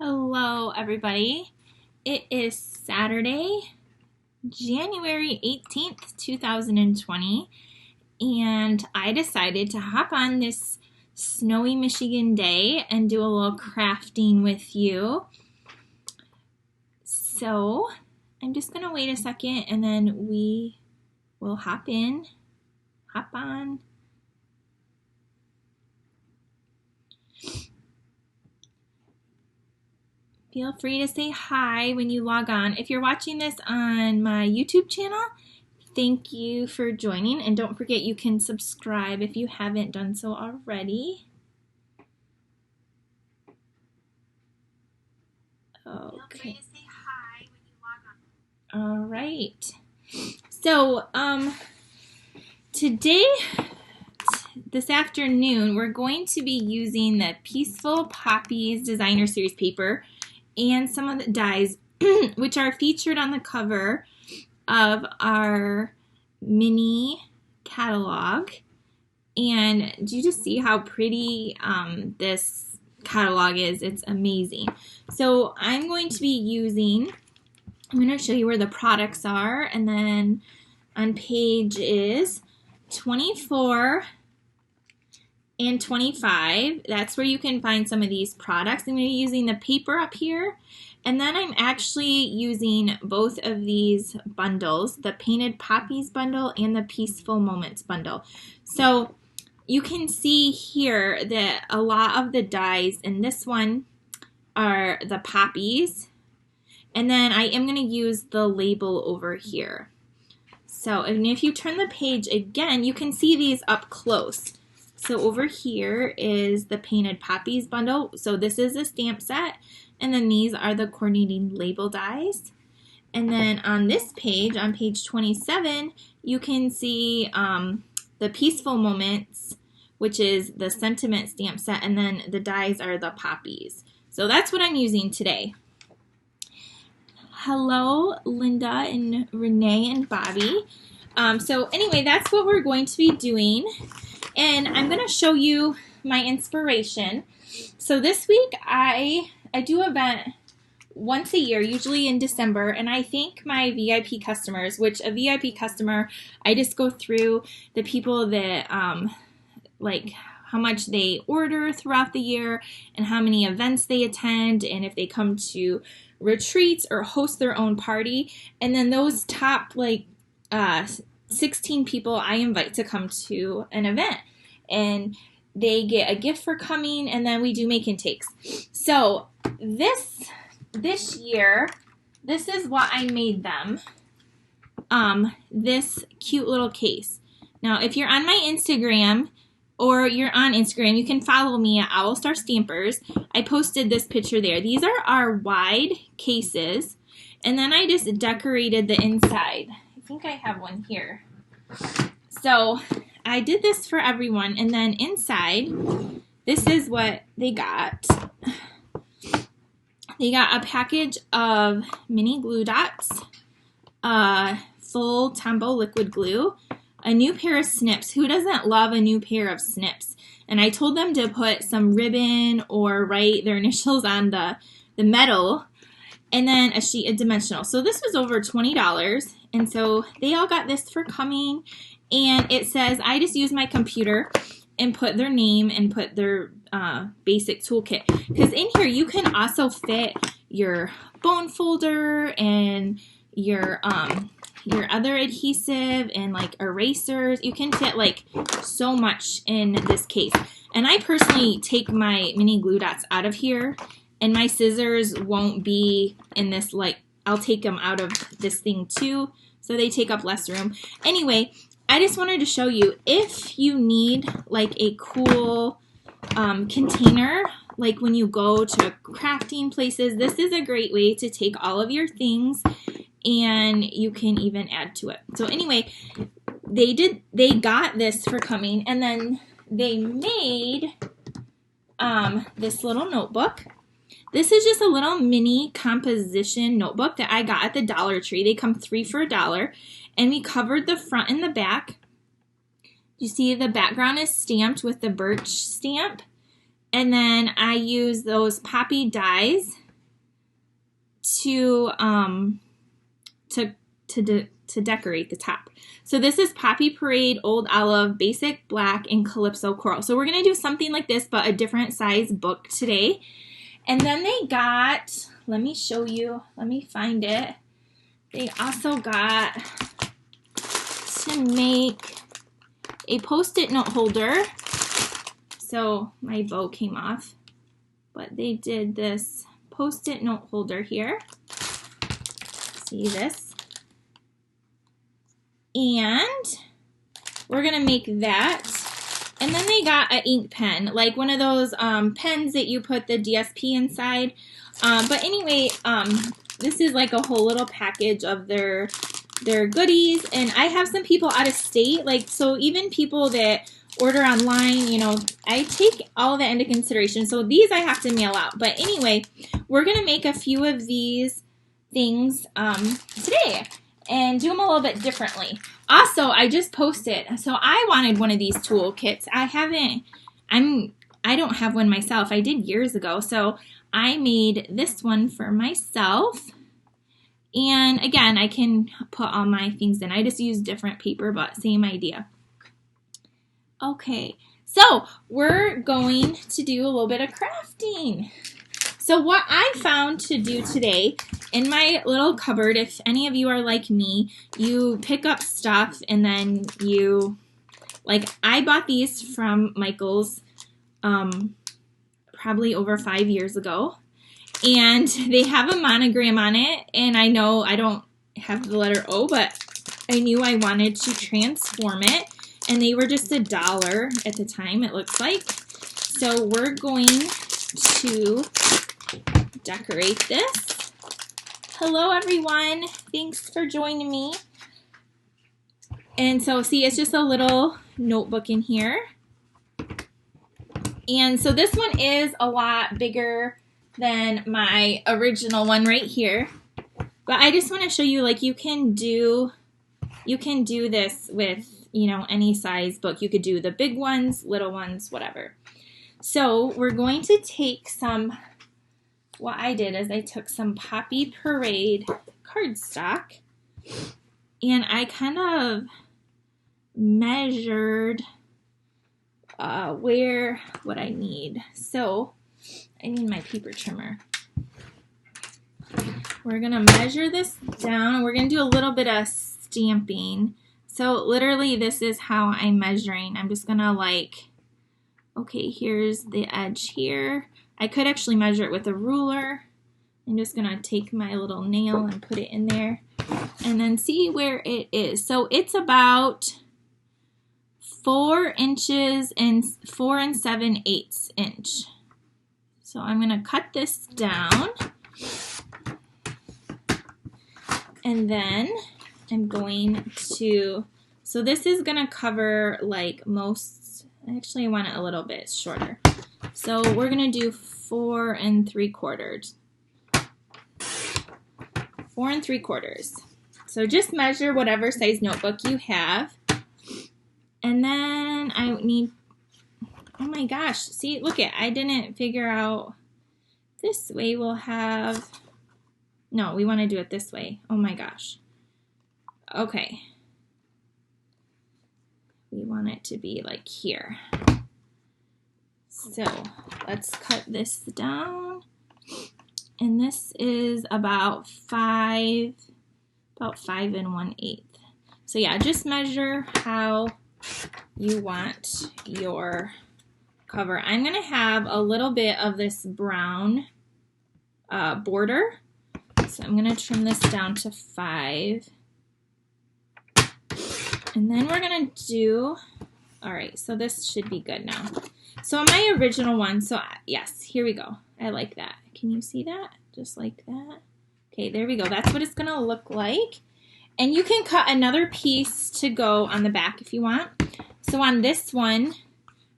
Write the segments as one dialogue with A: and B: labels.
A: Hello, everybody. It is Saturday, January 18th, 2020, and I decided to hop on this snowy Michigan day and do a little crafting with you. So I'm just going to wait a second and then we will hop on. Feel free to say hi when you log on. If you're watching this on my YouTube channel, thank you for joining. And don't forget you can subscribe if you haven't done so already. Okay. Feel free to say hi when you log on. All right. So, today, this afternoon, we're going to be using the Peaceful Poppies Designer Series Paper and some of the dies, which are featured on the cover of our mini catalog. And do you just see how pretty this catalog is? It's amazing. So I'm going to be I'm going to show you where the products are, and then on pages 24 and 25, that's where you can find some of these products. I'm going to be using the paper up here, and then I'm actually using both of these bundles, the Painted Poppies bundle and the Peaceful Moments bundle. So you can see here that a lot of the dies in this one are the poppies, and then I am going to use the label over here. So, and if you turn the page again, you can see these up close. So over here is the Painted Poppies bundle. So this is a stamp set, and then these are the coordinating label dies. And then on this page, on page 27, you can see the Peaceful Moments, which is the sentiment stamp set, and then the dies are the poppies. So that's what I'm using today. Hello, Linda and Renee and Bobby. So anyway, that's what we're going to be doing. And I'm going to show you my inspiration. So this week I do an event once a year, usually in December, and I thank my VIP customers, which a VIP customer, I just go through the people that like how much they order throughout the year and how many events they attend and if they come to retreats or host their own party. And then those top 16 people I invite to come to an event, and they get a gift for coming, and then we do make and takes. So this year, this is what I made them. This cute little case. Now, if you're on my Instagram or you're on Instagram, you can follow me at OWLStar Stampers. I posted this picture there. These are our wide cases, and then I just decorated the inside. I think I have one here. So I did this for everyone, and then inside, this is what they got. They got a package of mini glue dots, full Tombow liquid glue, a new pair of snips. Who doesn't love a new pair of snips? And I told them to put some ribbon or write their initials on the metal, and then a sheet of dimensional. So this was over $20, and so they all got this for coming, and it says I just use my computer and put their name and put their basic toolkit, because in here you can also fit your bone folder and your other adhesive and like erasers. You can fit like so much in this case, and I personally take my mini glue dots out of here, and my scissors won't be in this, I'll take them out of this thing too, so they take up less room. Anyway, I just wanted to show you, if you need like a cool container, like when you go to crafting places, this is a great way to take all of your things, and you can even add to it. So anyway, they got this for coming, and then they made this little notebook. This is just a little mini composition notebook that I got at the Dollar Tree. They come 3 for $1, and we covered the front and the back. You see the background is stamped with the birch stamp, and then I use those poppy dies to decorate the top. So this is Poppy Parade, Old Olive, Basic Black, and Calypso Coral. So we're going to do something like this, but a different size book today. And then they got, let me show you, let me find it. They also got to make a Post-it note holder. So my bow came off, but they did this Post-it note holder here. See this? And we're gonna make that. And then they got an ink pen, like one of those pens that you put the DSP inside. But anyway, this is like a whole little package of their goodies. And I have some people out of state, like, so even people that order online, you know, I take all that into consideration. So these I have to mail out. But anyway, we're gonna make a few of these things today and do them a little bit differently. Also, I just posted, so I wanted one of these toolkits. I don't have one myself. I did years ago. So I made this one for myself. And again, I can put all my things in. I just use different paper, but same idea. Okay, so we're going to do a little bit of crafting. So what I found to do today in my little cupboard, if any of you are like me, you pick up stuff and then you, like, I bought these from Michael's probably over 5 years ago. And they have a monogram on it. And I know I don't have the letter O, but I knew I wanted to transform it. And they were just $1 at the time, it looks like. So we're going to decorate this. Hello, everyone. Thanks for joining me. And so, see, it's just a little notebook in here. And so this one is a lot bigger than my original one right here. But I just want to show you, like, you can do this with, you know, any size book. You could do the big ones, little ones, whatever. So we're going to take some, what I did is I took some Poppy Parade cardstock and I kind of measured what I need. So I need my paper trimmer. We're going to measure this down. We're going to do a little bit of stamping. So literally this is how I'm measuring. I'm just going to, like, okay, here's the edge here. I could actually measure it with a ruler. I'm just going to take my little nail and put it in there and then see where it is. So it's about 4 inches and 4 7/8 inch. So I'm going to cut this down. And then I'm going to, so this is going to cover like most, actually I want it a little bit shorter. So we're going to do 4 3/4. 4 3/4. So just measure whatever size notebook you have. And then I need, oh my gosh, see, look it, I didn't figure out, this way we'll have, no, we want to do it this way. Oh my gosh. Okay. We want it to be like here. So let's cut this down. And this is about 5 1/8. So yeah, just measure how you want your cover. I'm going to have a little bit of this brown border. So I'm going to trim this down to 5. And then we're going to do, all right, so this should be good now. So on my original one, so yes, here we go. I like that. Can you see that? Just like that. Okay, there we go. That's what it's going to look like. And you can cut another piece to go on the back if you want. So on this one,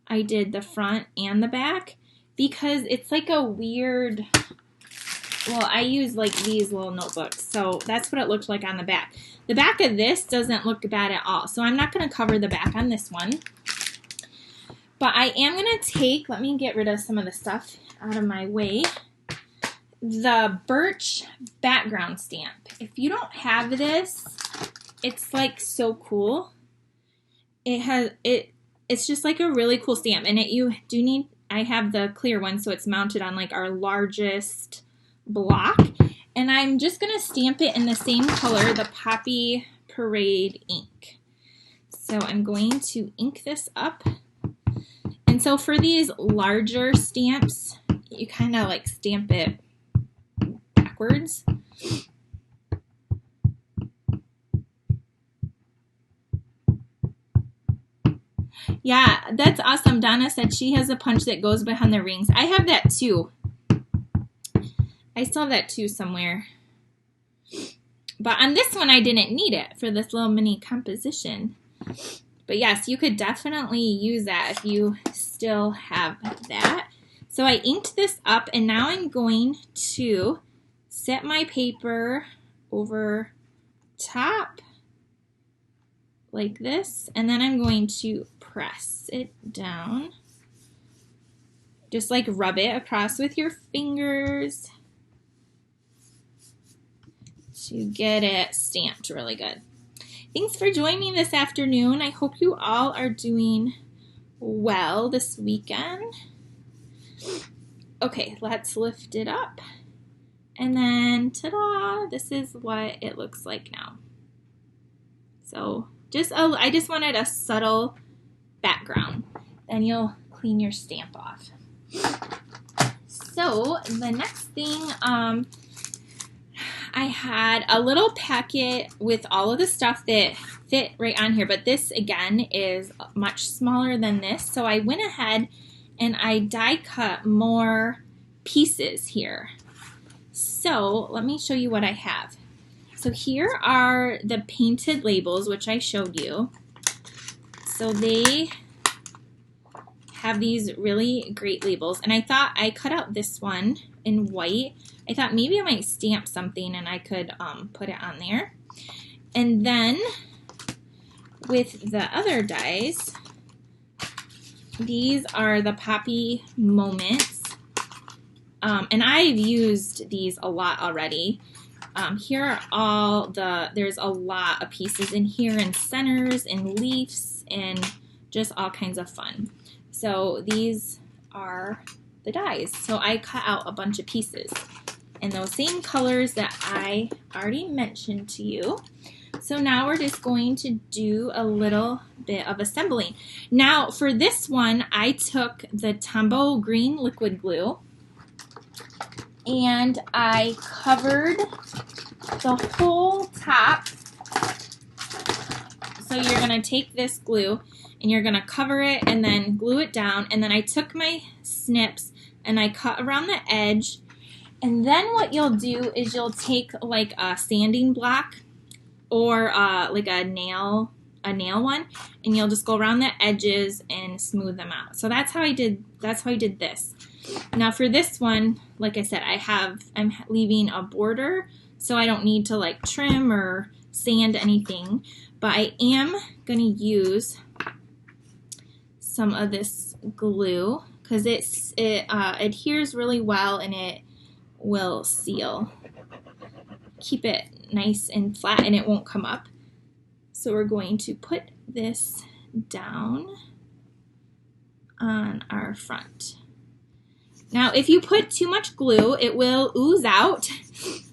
A: I did the front and the back because it's like a weird, well, I use like these little notebooks. So that's what it looked like on the back. The back of this doesn't look bad at all. So I'm not going to cover the back on this one. But I am going to take, let me get rid of some of the stuff out of my way. the birch background stamp. If you don't have this, it's like so cool. It's just like a really cool stamp, and you do need, I have the clear one, so it's mounted on like our largest block, and I'm just gonna stamp it in the same color, the Poppy Parade ink. So I'm going to ink this up, and so for these larger stamps, you kind of like stamp it backwards. Yeah, that's awesome. Donna said she has a punch that goes behind the rings. I have that too. I still have that too somewhere. But on this one, I didn't need it for this little mini composition. But yes, you could definitely use that if you still have that. So I inked this up, and now I'm going to set my paper over top like this, and then I'm going to press it down. Just like rub it across with your fingers to get it stamped really good. Thanks for joining me this afternoon. I hope you all are doing well this weekend. Okay, let's lift it up. And then, ta-da, this is what it looks like now. So I just wanted a subtle background. Then you'll clean your stamp off. So the next thing, I had a little packet with all of the stuff that fit right on here, but this again is much smaller than this. So I went ahead and I die cut more pieces here. So let me show you what I have. So here are the painted labels, which I showed you. So they have these really great labels, and I thought I cut out this one in white. I thought maybe I might stamp something and I could put it on there. And then with the other dies, these are the Poppy Moments, and I've used these a lot already. Here are all there's a lot of pieces in here, and centers and leaves and just all kinds of fun. So these are the dies. So I cut out a bunch of pieces in those same colors that I already mentioned to you. So now we're just going to do a little bit of assembling. Now for this one, I took the Tombow green liquid glue and I covered the whole top. So you're going to take this glue and you're going to cover it and then glue it down. And then I took my snips and I cut around the edge. And then what you'll do is you'll take like a sanding block or like a nail one, and you'll just go around the edges and smooth them out. So that's how I did this. Now for this one, like I said, I'm leaving a border, so I don't need to like trim or sand anything, but I am going to use some of this glue because it adheres really well and it will seal. Keep it nice and flat and it won't come up. So we're going to put this down on our front. Now if you put too much glue, it will ooze out.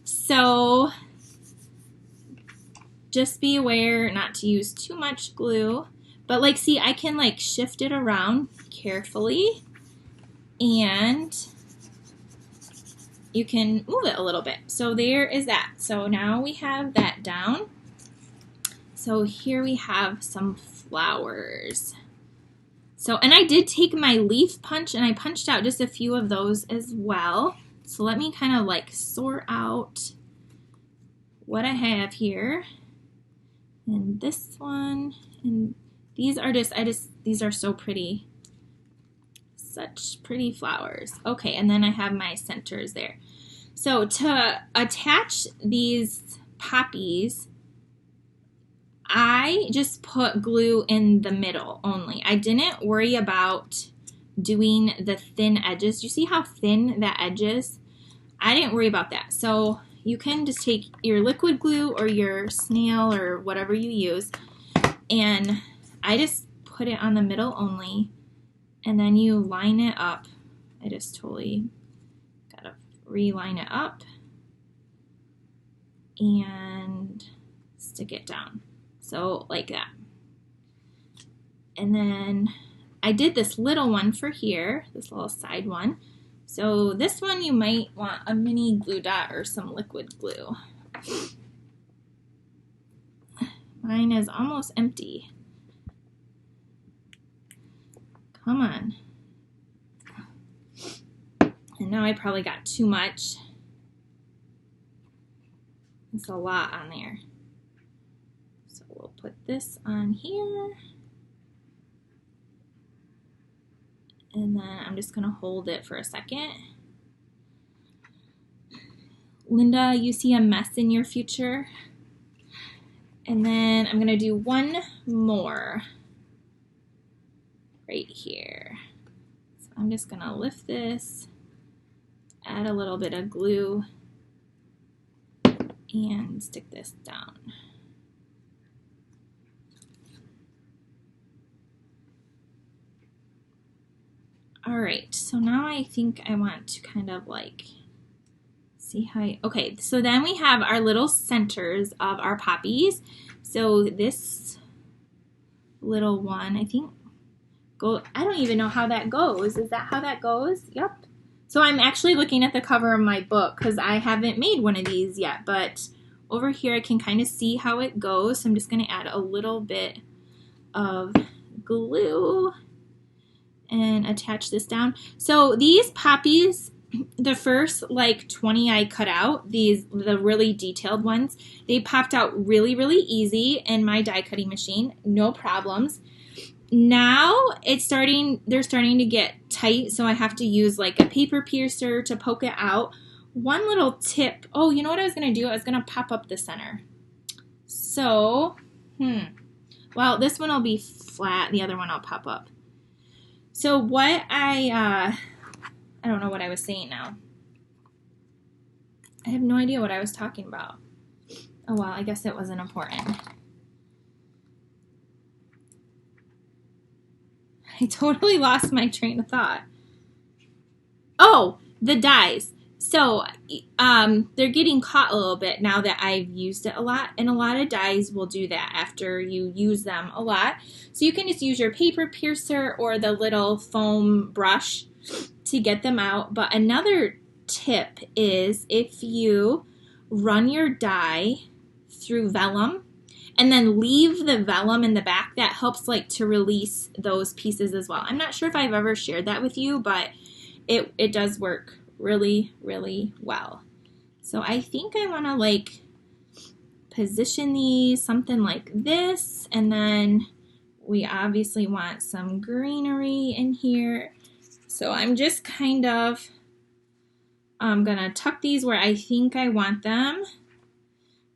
A: So just be aware not to use too much glue. But like, see, I can like shift it around carefully and you can move it a little bit. So there is that. So now we have that down. So here we have some flowers. So, and I did take my leaf punch and I punched out just a few of those as well. So let me kind of like sort out what I have here. And this one, and these are these are so pretty. Such pretty flowers. Okay, and then I have my centers there. So to attach these poppies, I just put glue in the middle only. I didn't worry about doing the thin edges. You see how thin that edge is? I didn't worry about that. So you can just take your liquid glue or your snail or whatever you use, and I just put it on the middle only, and then you line it up. I just totally gotta reline it up and stick it down. So like that. And then I did this little one for here, this little side one. So this one you might want a mini glue dot or some liquid glue. Mine is almost empty. Come on. And now I probably got too much. It's a lot on there. So we'll put this on here. And then I'm just gonna hold it for a second. Linda, you see a mess in your future? And then I'm gonna do one more right here. So I'm just gonna lift this, add a little bit of glue, and stick this down. All right, so now I think I want to kind of like see how okay, so then we have our little centers of our poppies. So this little one, I think, I don't even know how that goes. Is that how that goes? Yep. So I'm actually looking at the cover of my book because I haven't made one of these yet, but over here I can kind of see how it goes. So I'm just going to add a little bit of glue and attach this down. So these poppies, the first like 20 I cut out, the really detailed ones, they popped out really, really easy in my die cutting machine, no problems. Now they're starting to get tight, so I have to use like a paper piercer to poke it out. One little tip, oh, you know what I was going to do? I was going to pop up the center. So, well, this one will be flat, the other one I'll pop up. So what I don't know what I was saying now. I have no idea what I was talking about. Oh, well, I guess it wasn't important. I totally lost my train of thought. Oh, the dies. So they're getting caught a little bit now that I've used it a lot, and a lot of dies will do that after you use them a lot. So you can just use your paper piercer or the little foam brush to get them out. But another tip is if you run your die through vellum and then leave the vellum in the back, that helps like to release those pieces as well. I'm not sure if I've ever shared that with you, but it does work really, really well. So I think I want to like position these something like this, and then we obviously want some greenery in here. So I'm just kind of gonna tuck these where I think I want them,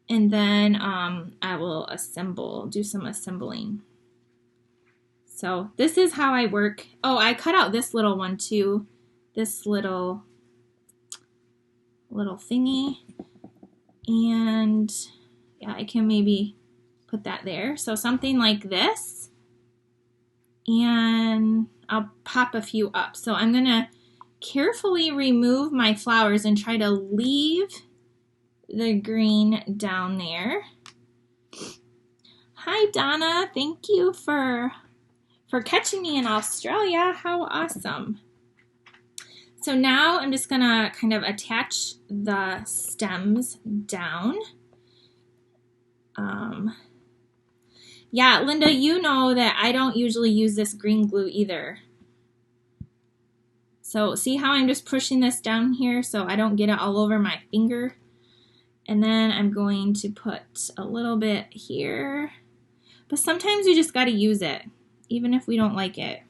A: and then I will do some assembling. So this is how I work. Oh, I cut out this little one too, this little thingy, and yeah, I can maybe put that there. So something like this, and I'll pop a few up. So I'm gonna carefully remove my flowers and try to leave the green down there. Hi Donna, thank you for catching me in Australia. How awesome. So now I'm just gonna kind of attach the stems down. Yeah, Linda, you know that I don't usually use this green glue either. So see how I'm just pushing this down here so I don't get it all over my finger? And then I'm going to put a little bit here. But sometimes you just gotta use it, even if we don't like it.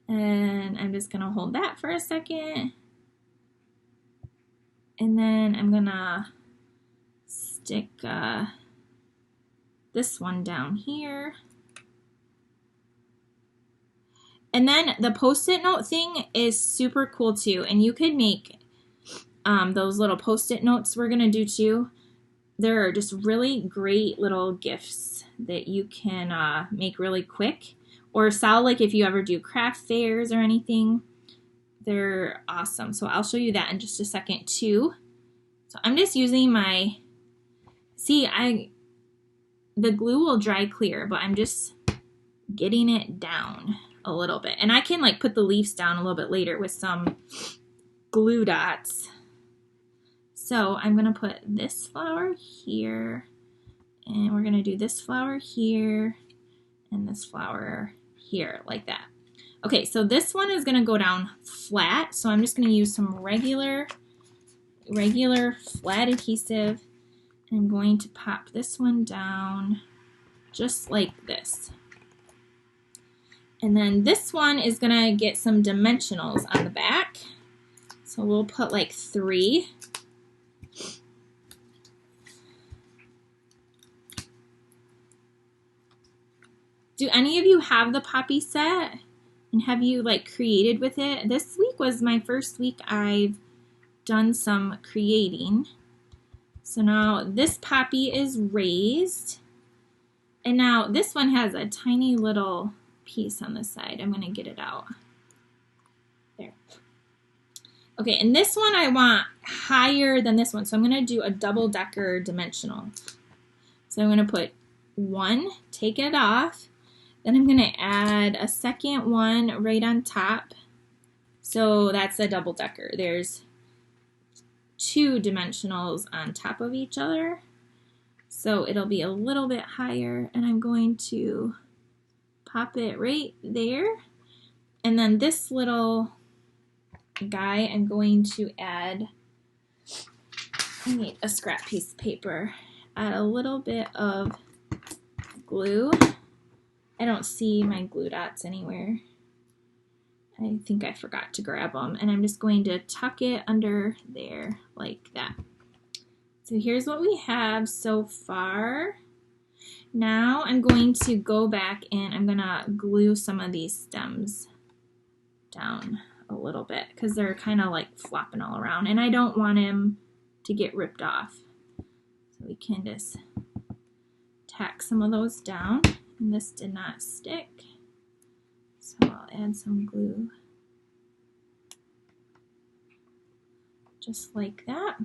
A: And I'm just gonna hold that for a second. And then I'm gonna stick this one down here. And then the Post-it note thing is super cool too. And you could make those little Post-it notes we're going to do too. They're just really great little gifts that you can make really quick or sell, like if you ever do craft fairs or anything. They're awesome. So I'll show you that in just a second too. So I'm just using my, the glue will dry clear, but I'm just getting it down a little bit. And I can like put the leaves down a little bit later with some glue dots. So I'm going to put this flower here, and we're going to do this flower here, and this flower here, like that. Okay, so this one is going to go down flat, so I'm just going to use some regular flat adhesive, and I'm going to pop this one down just like this. And then this one is going to get some dimensionals on the back, so we'll put like 3. Do any of you have the Poppy set? And have you like created with it? This week was my first week I've done some creating. So now this Poppy is raised. And now this one has a tiny little piece on the side. I'm going to get it out. There. Okay, and this one I want higher than this one. So I'm going to do a double-decker dimensional. So I'm going to put 1, take it off. Then I'm going to add a second one right on top. So that's a double decker. There's 2 dimensionals on top of each other. So it'll be a little bit higher, and I'm going to pop it right there. And then this little guy, I'm going to add, I need a scrap piece of paper, add a little bit of glue. I don't see my glue dots anywhere. I think I forgot to grab them. And I'm just going to tuck it under there like that. So here's what we have so far. Now I'm going to go back and I'm going to glue some of these stems down a little bit because they're kind of like flopping all around. And I don't want them to get ripped off. So we can just tack some of those down. And this did not stick, so I'll add some glue just like that.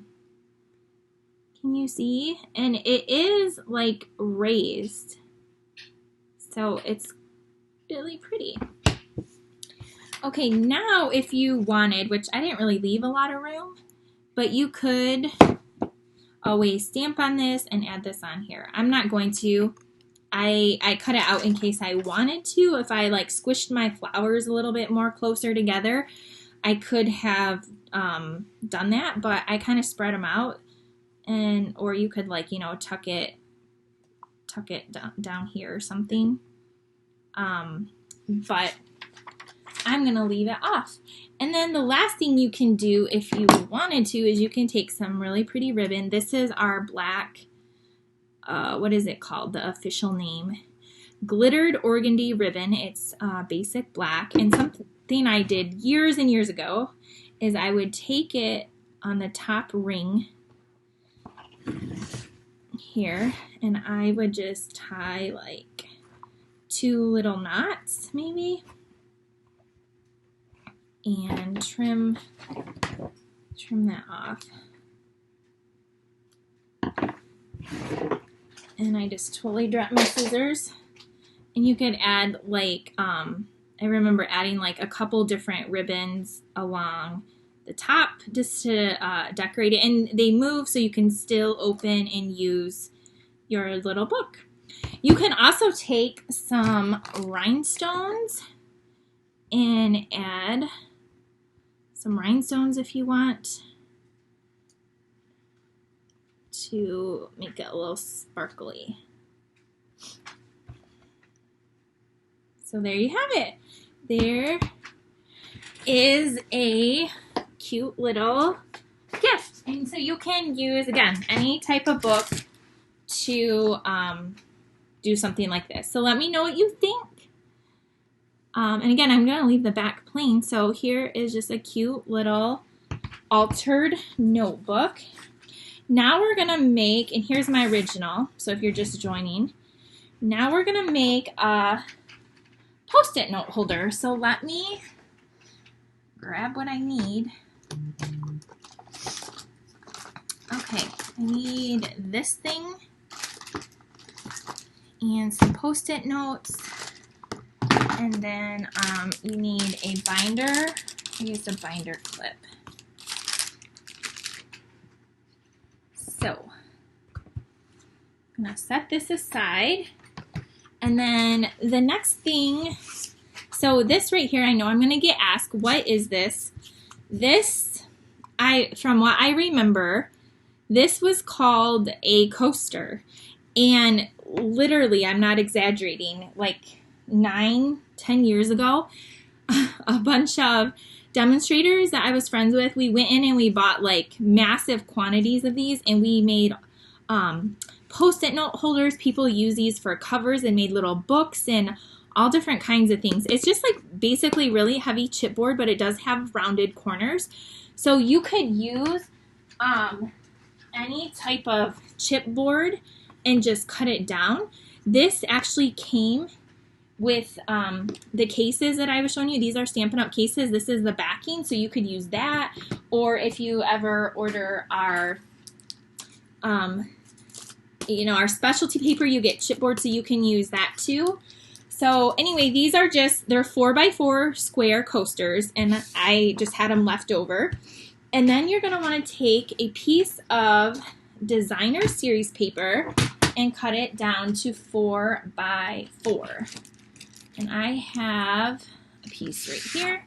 A: Can you see? And it is like raised, so it's really pretty. Okay, now if you wanted, which I didn't really leave a lot of room, but you could always stamp on this and add this on here. I'm not going to. I cut it out in case I wanted to. If I like squished my flowers a little bit more closer together, I could have done that, but I kind of spread them out, and or you could like, you know, tuck it down here or something. But I'm gonna leave it off. And then the last thing you can do if you wanted to is you can take some really pretty ribbon. This is our black, what is it called? The official name. Glittered organdy ribbon. It's basic black. And something I did years and years ago is I would take it on the top ring here and I would just tie like 2 little knots maybe and trim that off. And I just totally dropped my scissors. And you could add like, I remember adding like a couple different ribbons along the top just to decorate it. And they move so you can still open and use your little book. You can also take some rhinestones and add some rhinestones if you want, to make it a little sparkly. So there you have it. There is a cute little gift. And so you can use, again, any type of book to do something like this. So let me know what you think. And again, I'm going to leave the back plain. So here is just a cute little altered notebook. Now we're going to make, and here's my original, so if you're just joining, now we're going to make a Post-it note holder. So let me grab what I need. Okay, I need this thing and some Post-it notes, and then you need a binder. I used a binder clip. So I'm going to set this aside, and then the next thing, so this right here, I know I'm going to get asked, what is this? This, from what I remember, this was called a coaster, and literally, I'm not exaggerating, like 9-10 years ago, a bunch of demonstrators that I was friends with, we went in and we bought like massive quantities of these, and we made Post-it note holders. People use these for covers and made little books and all different kinds of things. It's just like basically really heavy chipboard, but it does have rounded corners. So you could use any type of chipboard and just cut it down. This actually came with the cases that I was showing you. These are Stampin' Up cases. This is the backing, so you could use that. Or if you ever order our our specialty paper, you get chipboard, so you can use that too. So anyway, these are just, they're 4x4 square coasters, and I just had them left over. And then you're going to want to take a piece of Designer Series paper and cut it down to 4x4. And I have a piece right here.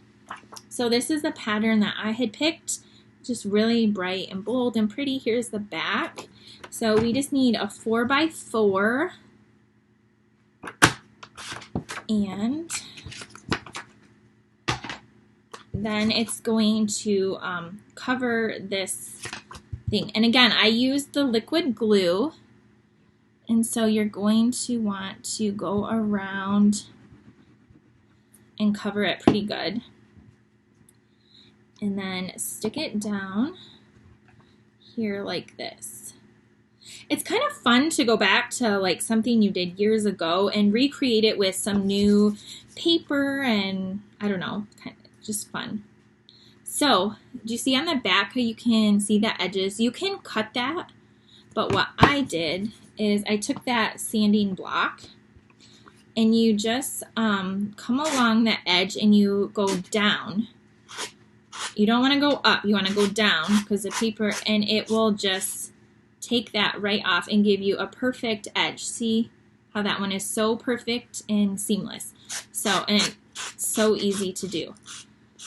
A: So this is the pattern that I had picked, just really bright and bold and pretty. Here's the back. So we just need a 4x4, and then it's going to cover this thing. And again, I used the liquid glue, and so you're going to want to go around and cover it pretty good, and then stick it down here like this. It's kind of fun to go back to like something you did years ago and recreate it with some new paper, and I don't know, kind of just fun. So do you see on the back how you can see the edges? You can cut that, but what I did is I took that sanding block and you just come along the edge and you go down. You don't want to go up, you want to go down, because the paper, and it will just take that right off and give you a perfect edge. See how that one is so perfect and seamless. So, and it's so easy to do.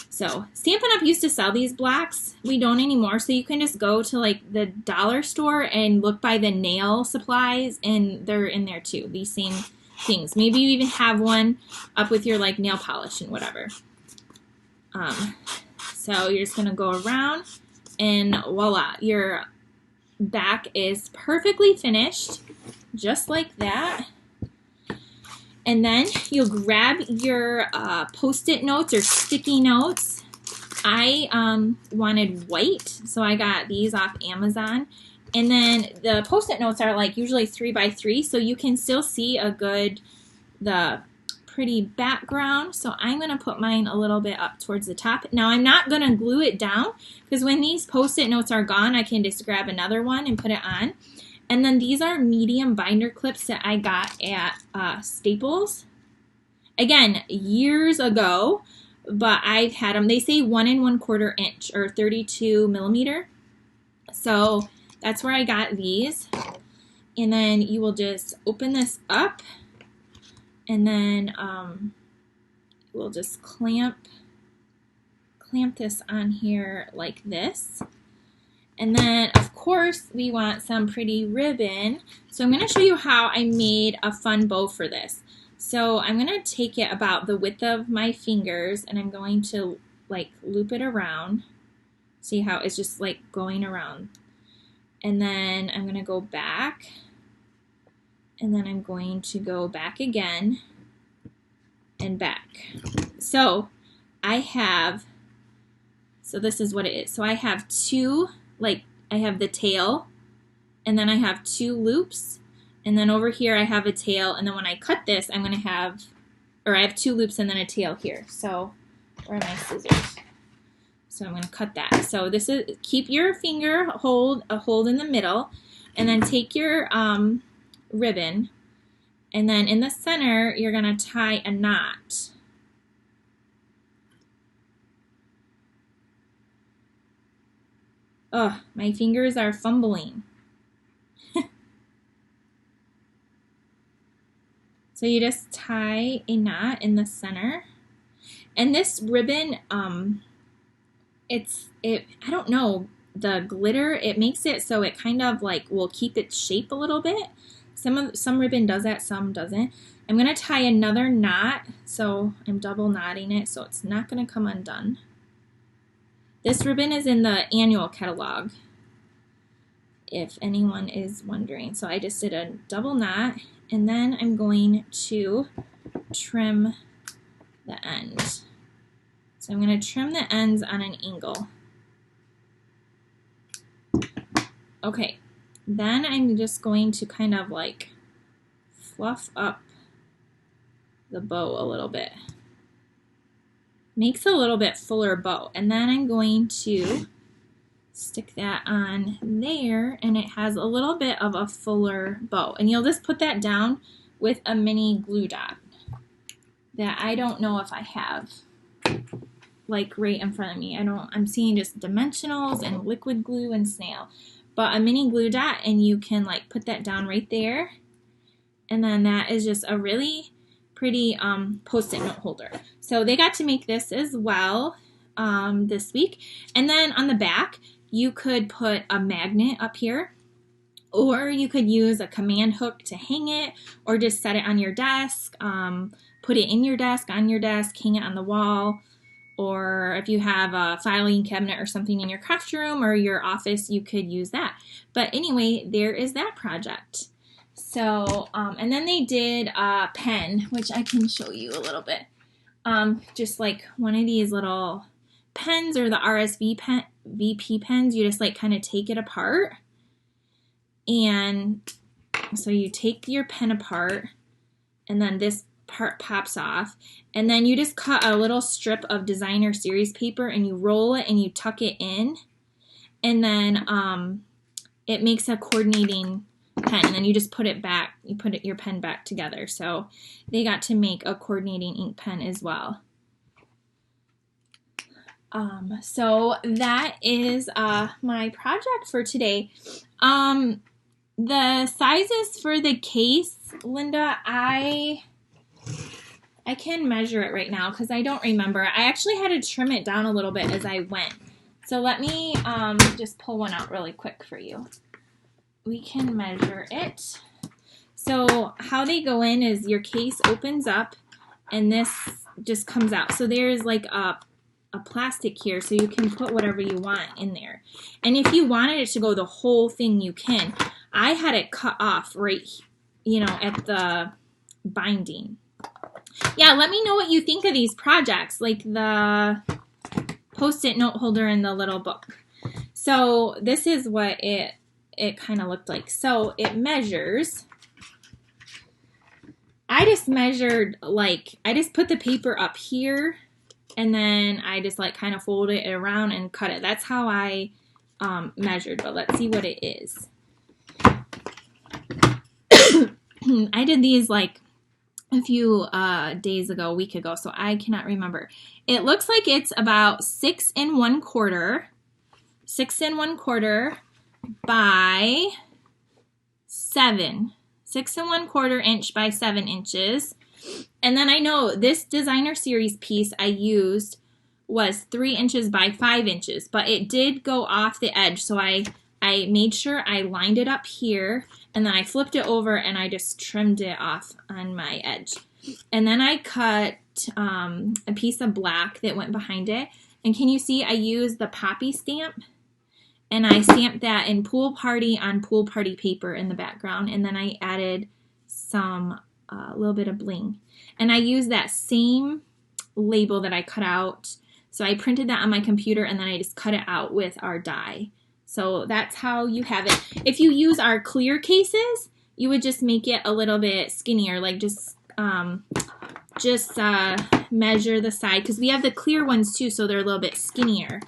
A: So Stampin' Up used to sell these blocks. We don't anymore. So you can just go to like the dollar store and look by the nail supplies, and they're in there too, these same things. Maybe you even have one up with your like nail polish and whatever. So you're just gonna go around, and voila, your back is perfectly finished, just like that. And then you'll grab your Post-it notes or sticky notes. I wanted white, so I got these off Amazon. And then the Post-it notes are like usually 3x3, so you can still see the pretty background. So I'm going to put mine a little bit up towards the top. Now I'm not going to glue it down, because when these Post-it notes are gone, I can just grab another one and put it on. And then these are medium binder clips that I got at Staples. Again, years ago, but I've had them. They say 1 1/4 inch or 32 millimeter. So that's where I got these. And then you will just open this up, and then we'll just clamp this on here like this. And then, of course, we want some pretty ribbon. So I'm going to show you how I made a fun bow for this. So I'm going to take it about the width of my fingers, and I'm going to like loop it around. See how it's just like going around. And then I'm going to go back, and then I'm going to go back again, and back. So I have, so this is what it is. So I have two, like I have the tail, and then I have two loops, and then over here I have a tail, and then when I cut this, I'm going to have, or I have two loops and then a tail here. So where are my scissors? So I'm going to cut that. So this is, keep your finger hold in the middle, and then take your ribbon, and then in the center you're going to tie a knot. Oh, my fingers are fumbling. So you just tie a knot in the center. And this ribbon, I don't know, the glitter, it makes it so it kind of like will keep its shape a little bit. Some ribbon does that, some doesn't. I'm going to tie another knot, so I'm double knotting it so it's not going to come undone. This ribbon is in the annual catalog, if anyone is wondering. So I just did a double knot, and then I'm going to trim the end. So I'm going to trim the ends on an angle. Okay, then I'm just going to kind of like fluff up the bow a little bit. Makes a little bit fuller bow, and then I'm going to stick that on there, and it has a little bit of a fuller bow, and you'll just put that down with a mini glue dot that I don't know if I have like right in front of me. I'm seeing just dimensionals and liquid glue and snail, but a mini glue dot, and you can like put that down right there, and then that is just a really pretty post-it note holder. So they got to make this as well this week. And then on the back, you could put a magnet up here, or you could use a command hook to hang it, or just set it on your desk, put it in your desk, on your desk, hang it on the wall, or if you have a filing cabinet or something in your craft room or your office, you could use that. But anyway, there is that project. So, and then they did a pen, which I can show you a little bit. Just like one of these little pens, or the VP pens, you just like kind of take it apart. And so you take your pen apart, and then this part pops off, and then you just cut a little strip of designer series paper, and you roll it and you tuck it in, and then it makes a coordinating pen, and then you just put it back, you put your pen back together. So they got to make a coordinating ink pen as well. So that is my project for today. The sizes for the case, Linda, I can measure it right now because I don't remember. I actually had to trim it down a little bit as I went. So let me just pull one out really quick for you. We can measure it. So how they go in is your case opens up and this just comes out. So there's like a plastic here, so you can put whatever you want in there. And if you wanted it to go the whole thing, you can. I had it cut off right, at the binding. Yeah, let me know what you think of these projects, like the post-it note holder and the little book. So this is what it kind of looked like. So it measures, I just measured, I just put the paper up here, and then I just kind of folded it around and cut it. That's how I measured, but let's see what it is. I did these a few days ago, a week ago, so I cannot remember. It looks like it's about 6 1/4 by 7. 6 1/4 inch by 7 inches. And then I know this designer series piece I used was 3 inches by 5 inches, but it did go off the edge, so I made sure I lined it up here, and then I flipped it over and I just trimmed it off on my edge. And then I cut a piece of black that went behind it. And can you see I used the Poppy stamp? And I stamped that in Pool Party on Pool Party paper in the background. And then I added some a little bit of bling. And I use that same label that I cut out. So I printed that on my computer and then I just cut it out with our die. So that's how you have it. If you use our clear cases, you would just make it a little bit skinnier, like just measure the side, because we have the clear ones too, so they're a little bit skinnier.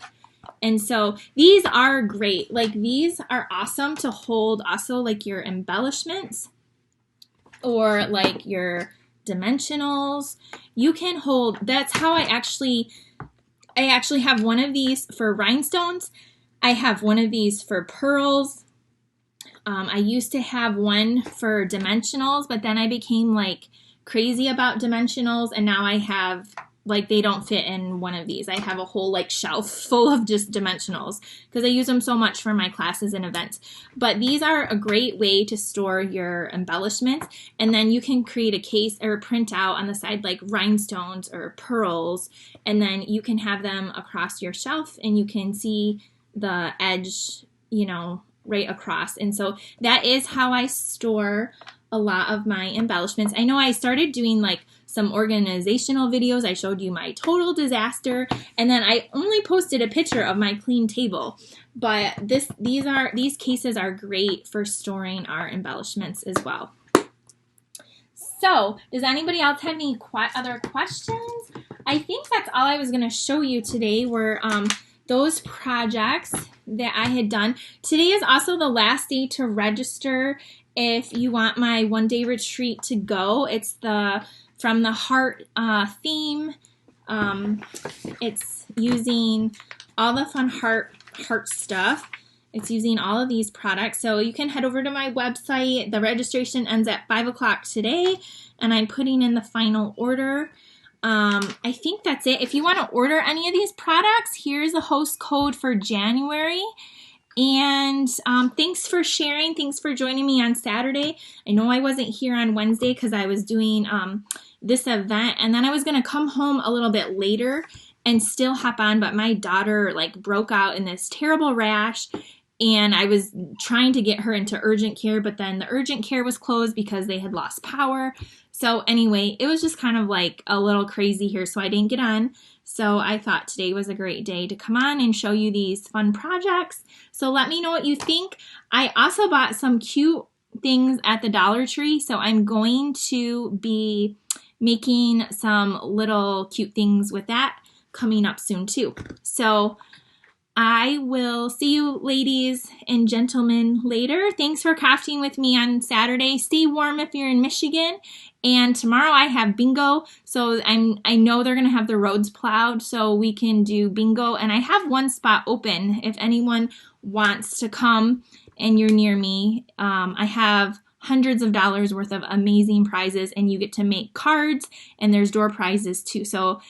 A: And so these are great. Like these are awesome to hold also like your embellishments or like your dimensionals. You can hold, that's how I actually have one of these for rhinestones. I have one of these for pearls. I used to have one for dimensionals, but then I became like crazy about dimensionals, and now I have, like, they don't fit in one of these. I have a whole like shelf full of just dimensionals because I use them so much for my classes and events. But these are a great way to store your embellishments, and then you can create a case or print out on the side like rhinestones or pearls, and then you can have them across your shelf and you can see the edge, you know, right across. And so that is how I store a lot of my embellishments. I know I started doing like some organizational videos. I showed you my total disaster, and then I only posted a picture of my clean table. But these cases are great for storing our embellishments as well. So, does anybody else have any other questions? I think that's all I was going to show you today were those projects that I had done. Today is also the last day to register if you want my one-day retreat to go. It's from the heart theme. It's using all the fun heart stuff. It's using all of these products. So you can head over to my website. The registration ends at 5 o'clock today, and I'm putting in the final order. I think that's it. If you want to order any of these products, here's the host code for January. And thanks for sharing. Thanks for joining me on Saturday. I know I wasn't here on Wednesday because I was doing this event, and then I was going to come home a little bit later and still hop on, but my daughter like broke out in this terrible rash, and I was trying to get her into urgent care, but then the urgent care was closed because they had lost power. So anyway, it was just kind of like a little crazy here, so I didn't get on. So I thought today was a great day to come on and show you these fun projects. So let me know what you think. I also bought some cute things at the Dollar Tree, so I'm going to be making some little cute things with that coming up soon too. So I will see you ladies and gentlemen later. Thanks for crafting with me on Saturday. Stay warm if you're in Michigan. And tomorrow I have bingo. So I know they're going to have the roads plowed so we can do bingo. And I have one spot open if anyone wants to come and you're near me. I have hundreds of dollars worth of amazing prizes, and you get to make cards, and there's door prizes too. So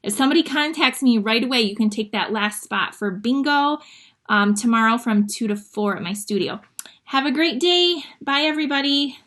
A: if somebody contacts me right away, you can take that last spot for bingo tomorrow from 2 to 4 at my studio. Have a great day. Bye, everybody.